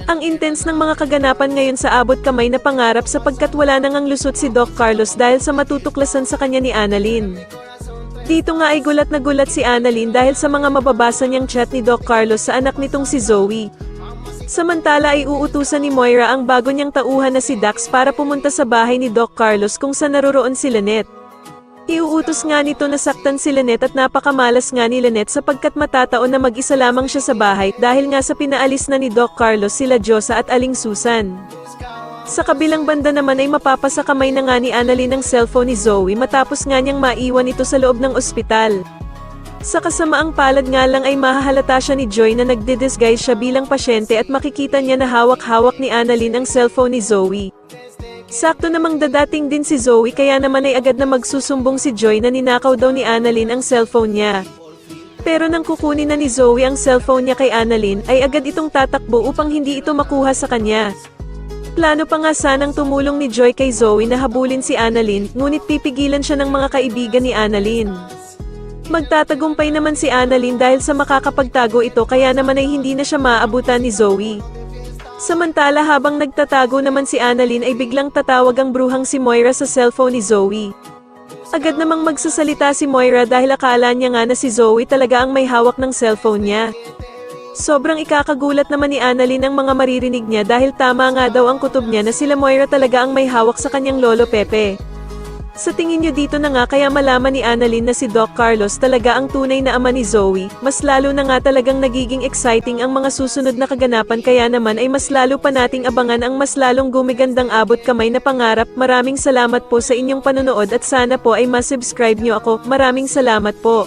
Ang intense ng mga kaganapan ngayon sa abot kamay na pangarap sapagkat wala nang ang lusot si Doc Carlos dahil sa matutuklasan sa kanya ni Annalyn. Dito nga ay gulat na gulat si Annalyn dahil sa mga mababasa niyang chat ni Doc Carlos sa anak nitong si Zoe. Samantala ay uutusan ni Moira ang bago niyang tauhan na si Dax para pumunta sa bahay ni Doc Carlos kung saan naroroon si Lynette. Iuutos nga nito na saktan si Lynette at napakamalas nga ni Lynette sapagkat matataon na mag-isa lamang siya sa bahay dahil nga sa pinaalis na ni Doc Carlos sila Josa at Aling Susan. Sa kabilang banda naman ay mapapasa kamay na nga ni Annalyn ang cellphone ni Zoe matapos nga niyang maiwan ito sa loob ng ospital. Sa kasamaang palad nga lang ay mahahalata siya ni Joy na nagdi-disguise siya bilang pasyente at makikita niya na hawak-hawak ni Annalyn ang cellphone ni Zoe. Sakto namang dadating din si Zoe kaya naman ay agad na magsusumbong si Joy na ninakaw daw ni Annalyn ang cellphone niya. Pero nang kukunin na ni Zoe ang cellphone niya kay Annalyn ay agad itong tatakbo upang hindi ito makuha sa kanya. Plano pa nga sanang tumulong ni Joy kay Zoe na habulin si Annalyn ngunit pipigilan siya ng mga kaibigan ni Annalyn. Magtatagumpay naman si Annalyn dahil sa makakapagtago ito kaya naman ay hindi na siya maabutan ni Zoe. Samantala habang nagtatago naman si Annalyn ay biglang tatawag ang bruhang si Moira sa cellphone ni Zoe. Agad namang magsasalita si Moira dahil akala niya nga na si Zoe talaga ang may hawak ng cellphone niya. Sobrang ikakagulat naman ni Annalyn ang mga maririnig niya dahil tama nga daw ang kutob niya na sila Moira talaga ang may hawak sa kanyang lolo Pepe. Sa tingin niyo dito na nga kaya malaman ni Annalyn na si Doc Carlos talaga ang tunay na ama ni Zoe, mas lalo na nga talagang nagiging exciting ang mga susunod na kaganapan kaya naman ay mas lalo pa nating abangan ang mas lalong gumigandang abot kamay na pangarap. Maraming salamat po sa inyong panonood at sana po ay masubscribe niyo ako. Maraming salamat po.